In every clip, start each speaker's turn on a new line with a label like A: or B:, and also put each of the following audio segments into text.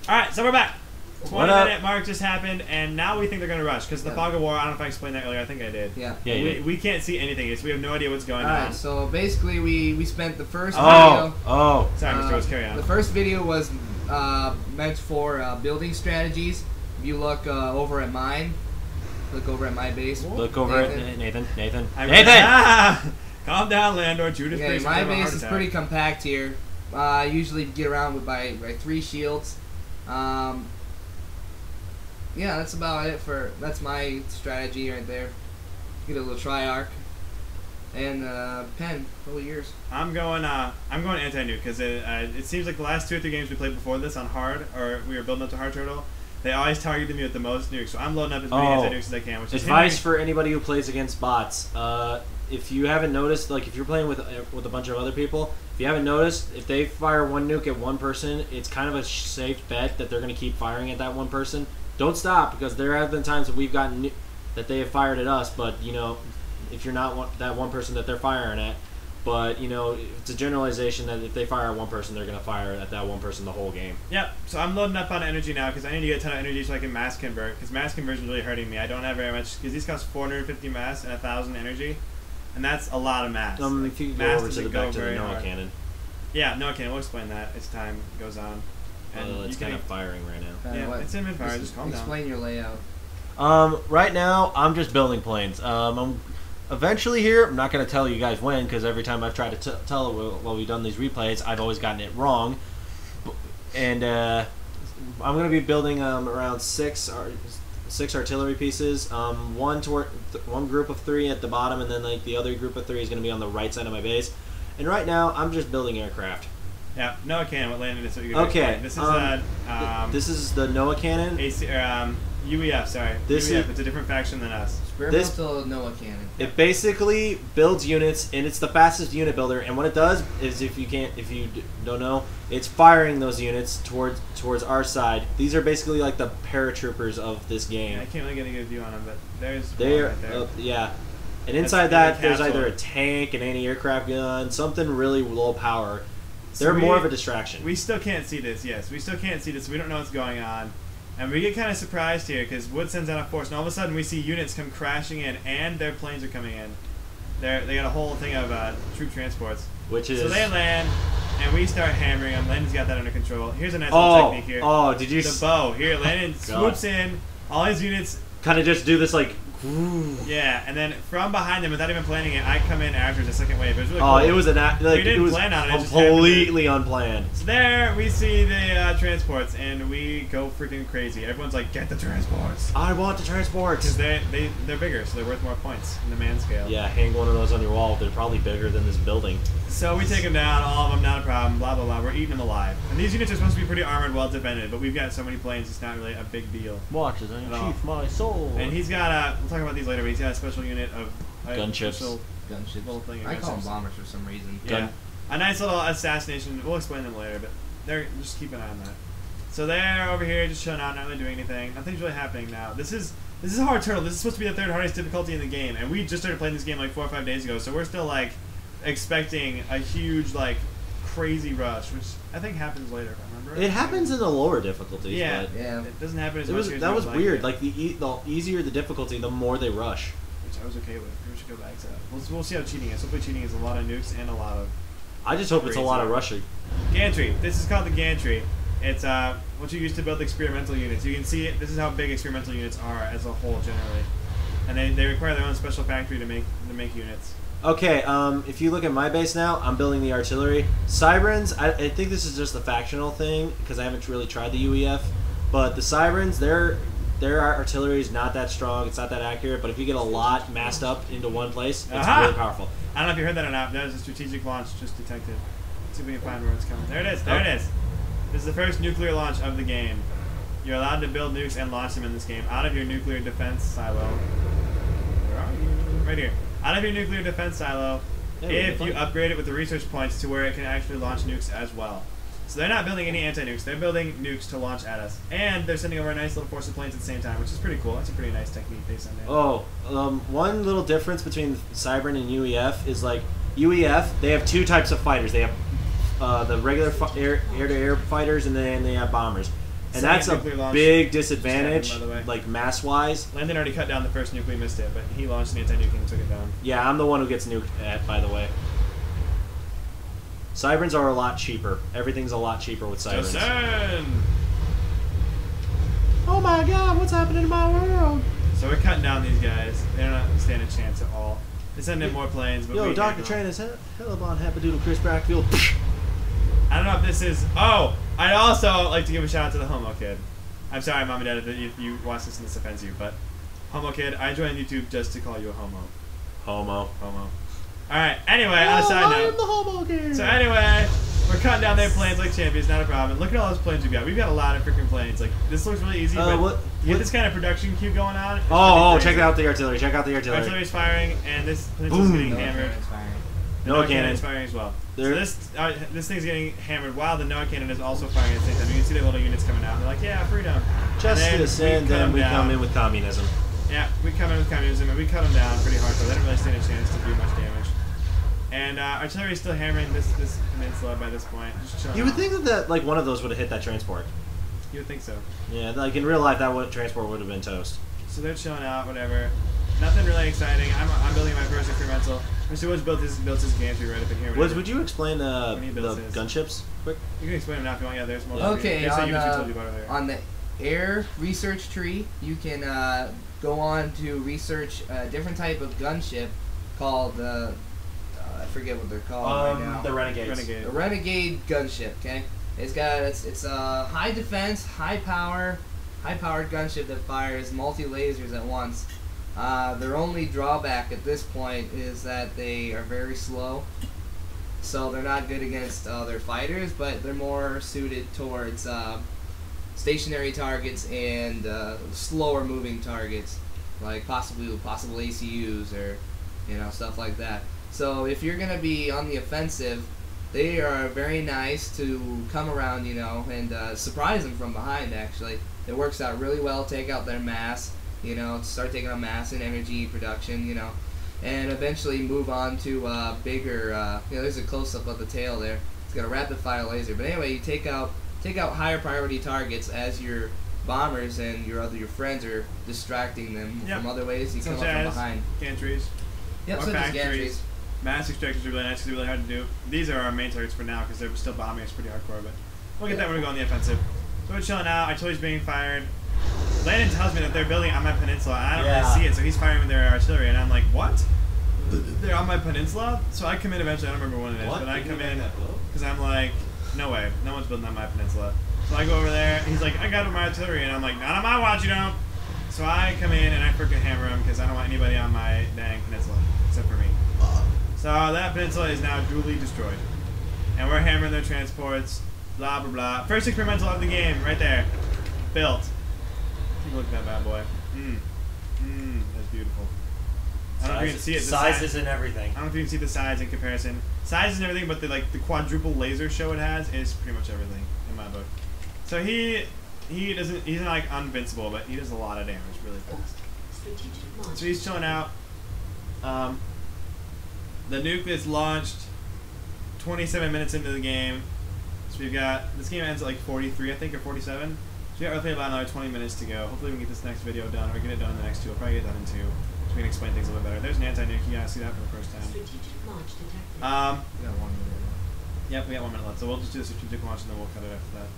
A: Alright, so we're back. 20-minute mark just happened, and now we think they're going to rush. Because the fog of war, I don't know if I explained that earlier. I think I did.
B: Yeah.
A: We can't see anything. So we have no idea what's going on.
B: Alright, so basically we spent the first
A: video.
B: Oh.
A: Sorry, Mr. Rose, carry on.
B: The first video was meant for building strategies. If you look over at mine, look over at my base.
C: Look over at Nathan.
A: Calm down, Landor. Judas
B: yeah, my base is pretty compact here. I usually get around with by 3 shields. Yeah, that's about it that's my strategy right there. Get a little Triarch and Pen. Couple years.
A: I'm going anti-nuke because it seems like the last 2 or 3 games we played before this on hard, or we were building up to hard turtle. They always targeted me with the most nukes, so I'm loading up as many anti-nukes as I can. Which is
C: advice for anybody who plays against bots. If you haven't noticed, like if you're playing with a bunch of other people, if you haven't noticed, if they fire 1 nuke at 1 person, it's kind of a safe bet that they're going to keep firing at that 1 person. Don't stop, because there have been times that we've gotten that they have fired at us, but you know, if you're not that 1 person that they're firing at, but you know, it's a generalization that if they fire at 1 person, they're going to fire at that 1 person the whole game. Yep.
A: So I'm loading up on energy now because I need to get a ton of energy so I can mass convert. Because mass conversion is really hurting me. I don't have very much because these cost 450 mass and 1,000 energy, and that's a lot of mass.
C: If you go over to the back to the Noah cannon.
A: Yeah, Noah cannon. We'll explain that as time goes on.
C: And it's kind of firing right now.
A: Yeah, it's in mid-fire. Just calm down.
B: Explain your layout.
C: Right now, I'm just building planes. I'm eventually here. I'm not going to tell you guys when, because every time I've tried to tell it while we've done these replays, I've always gotten it wrong. And I'm going to be building around 6 artillery pieces. One group of 3 at the bottom, and then like the other group of 3 is going to be on the right side of my base. And right now, I'm just building aircraft.
A: Yeah, Noah cannon. What landed is what you're
C: okay. This is the Noah cannon.
A: UEF, sorry. UEF, it's a different faction than us.
B: Experimental Noah cannon.
C: It basically builds units, and it's the fastest unit builder. And what it does is, if you don't know, it's firing those units towards our side. These are basically like the paratroopers of this game.
A: Yeah, I can't really get a good view on them, but there's
C: one
A: right there.
C: Yeah. And inside that, there's either a tank, an anti-aircraft gun, something really low power. They're more of a distraction.
A: We still can't see this, yes. We still can't see this. We don't know what's going on. And we get kind of surprised here because Wood sends out a force, and all of a sudden we see units come crashing in, and their planes are coming in. They got a whole thing of troop transports. So they land, and we start hammering them. Landon's got that under control. Here's a nice little technique here.
C: Oh, did you...
A: The bow. Here, Landon swoops in. All his units...
C: kind of just do this like...
A: Yeah, and then from behind them, without even planning it, I come in after the second wave. It was really cool.
C: Oh, it was it was
A: plan on it.
C: Completely unplanned.
A: So there we see the transports, and we go freaking crazy. Everyone's like, "Get the transports!"
C: I want the transports
A: because they're bigger, so they're worth more points in the man scale.
C: Yeah, hang one of those on your wall. They're probably bigger than this building.
A: So we take them down, all of them, not a problem. Blah blah blah. We're eating them alive. And these units are supposed to be pretty armored, well defended, but we've got so many planes, it's not really a big deal.
C: Watch as I achieve my soul.
A: And he's got we'll talk about these later, but he's got a special unit of
C: gunships.
B: Thing I call them bombers for some reason.
A: Yeah, a nice little assassination. We'll explain them later, but they're just keep an eye on that. So they're over here just chilling out, not really doing anything. Nothing's really happening now. This is a hard turtle. This is supposed to be the 3rd hardest difficulty in the game, and we just started playing this game like 4 or 5 days ago. So we're still like expecting a huge like crazy rush, which I think happens later. If I remember.
C: It happens in the lower difficulties.
A: Yeah,
C: but
A: yeah. It doesn't happen as much.
C: That was weird. Like the easier the difficulty, the more they rush.
A: Which I was okay with. We should go back to that. We'll see how cheating is. Hopefully cheating is a lot of nukes and a lot of...
C: I just hope it's a lot of rushing.
A: Gantry. This is called the gantry. It's what you use to build experimental units. You can see it. This is how big experimental units are as a whole generally. And they require their own special factory to make units.
C: Okay, if you look at my base now, I'm building the artillery. Sirens, I think this is just a factional thing, because I haven't really tried the UEF. But the Sirens, their artillery is not that strong, it's not that accurate, but if you get a lot massed up into one place, it's really powerful.
A: I don't know if you heard that or not, but that was a strategic launch just detected. Let's see if we can find where it's coming. There it is, there it is. This is the first nuclear launch of the game. You're allowed to build nukes and launch them in this game out of your nuclear defense silo. Where are you? Right here. Out of your nuclear defense silo, if you upgrade it with the research points to where it can actually launch nukes as well. So they're not building any anti-nukes, they're building nukes to launch at us. And they're sending over a nice little force of planes at the same time, which is pretty cool. That's a pretty nice technique they send in.
C: Oh, one little difference between Cybern and UEF is like, UEF, they have 2 types of fighters. They have the regular air-to-air fighters, and then they have bombers. And that's a
A: nuclear launch
C: big
A: just
C: disadvantage,
A: happened, by the way.
C: like mass-wise.
A: Landon already cut down the first nuke we missed it, but he launched an anti-nuke and took it down.
C: Yeah, I'm the one who gets nuked at, by the way. Cyberns are a lot cheaper. Everything's a lot cheaper with Cyberns.
A: Justin!
C: Oh my god, what's happening in my world?
A: So we're cutting down these guys. They don't stand a chance at all. They send in more planes, but
C: Yo,
A: we
C: Dr.
A: handle
C: Train
A: them.
C: is Hellabon Hapadoodle Chris Brackfield.
A: I don't know if this is... Oh! I'd also like to give a shout out to the Homo Kid. I'm sorry, Mom and Dad, if you watch this and this offends you, but Homo Kid, I joined YouTube just to call you a homo.
C: Homo.
A: Alright, anyway, on a side
C: I am
A: note.
C: the Homo Kid.
A: So anyway, we're cutting down their planes like champions, not a problem. Look at all those planes we've got. We've got a lot of freaking planes. Like, this looks really easy, but you get this kind of production queue going on.
C: Oh, check out the artillery. Check out the artillery.
A: Artillery's firing, and this peninsula's getting hammered.
C: Noah
A: Cannon
C: cannon
A: is firing as well. So
C: There-
A: this thing's getting hammered while the Noah cannon is also firing at the same time. You can see the little units coming out. And they're like, yeah, freedom.
C: Justice, and then we come in with communism.
A: Yeah, we come in with communism, and we cut them down pretty hard, so they don't really stand a chance to do much damage. And artillery is still hammering this peninsula by this point. Just chilling
C: You would
A: out.
C: think that like one of those would have hit that transport.
A: You would think so.
C: Yeah, like in real life, that transport would have been toast.
A: So they're chilling out, whatever. Nothing really exciting. I'm building my first experimental. Mr. Woods built his gantry right up in here.
C: Woods, would you explain
A: When he
C: the
A: builds his.
C: gunships quick?
A: You can explain them now if you want. Yeah, there's more.
B: Okay,
A: There's the
B: on
A: units we told you about earlier.
B: the air research tree, you can go on to research a different type of gunship called I forget what they're called right now.
C: The Renegades.
B: The Renegade gunship. Okay, it's a high defense, high-powered gunship that fires multi-lasers at once. Their only drawback at this point is that they are very slow, so they're not good against other fighters, but they're more suited towards stationary targets and slower moving targets, like possible ACUs or stuff like that. So if you're gonna be on the offensive, they are very nice to come around, and surprise them from behind. Actually, it works out really well. Take out their mass, start taking on mass and energy production, and eventually move on to bigger. There's a close up of the tail there. It's got a rapid fire laser. But anyway, you take out higher priority targets as your bombers and your friends are distracting them from other ways. You come up from behind.
A: Gantries.
B: Yep,
A: Or
B: such as
A: factories.
B: gantries.
A: Mass extractors are really nice because they're really hard to do. These are our main targets for now because they're still bombing us pretty hardcore, but we'll get that when we go on the offensive. So we're chilling out. Artillery's being fired. Landon tells me that they're building on my peninsula, and I don't really see it, so he's firing with their artillery, and I'm like, what? They're on my peninsula? So I come in eventually, I don't remember when it is, but I come in because I'm like, no way, no one's building on my peninsula. So I go over there, and he's like, I got my artillery, and I'm like, not on my watch, you don't. So I come in, and I freaking hammer him because I don't want anybody on my dang peninsula, except for me. So that peninsula is now duly destroyed. And we're hammering their transports, blah, blah, blah. First experimental of the game, right there. Built. Take a look at that bad boy. That's beautiful. I don't know if you can see it.
C: Sizes and everything.
A: I don't know if you can see the size in comparison. Sizes and everything, but the quadruple laser show it has is pretty much everything in my book. So he's not like invincible, but he does a lot of damage really fast. So he's chilling out. The nuke is launched 27 minutes into the game. So we've got, this game ends at like 43, I think, or 47. So we got roughly about another 20 minutes to go. Hopefully we can get this next video done, or get it done in the next two. We'll probably get it done in two, so we can explain things a little better. There's an anti-nuke. You guys see that for the first time.
B: We got 1 minute.
A: Yep, we got 1 minute left, so we'll just do the strategic launch and then we'll cut it after that.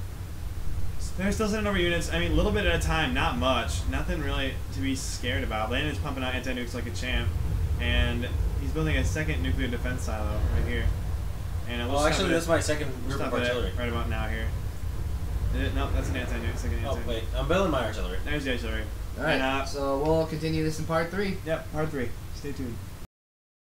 A: They're still sending over units. I mean, a little bit at a time, not much. Nothing really to be scared about. Landon's pumping out anti-nukes like a champ, and he's building a second nuclear defense silo right here. And
C: Well, actually, that's my second group of artillery.
A: Right about now here. Nope, that's an anti-nuke. Second anti-nuke.
C: Oh, wait. I'm building my artillery.
A: There's the artillery.
B: All right,
A: And,
B: so we'll continue this in part 3.
A: Yep, part 3. Stay tuned.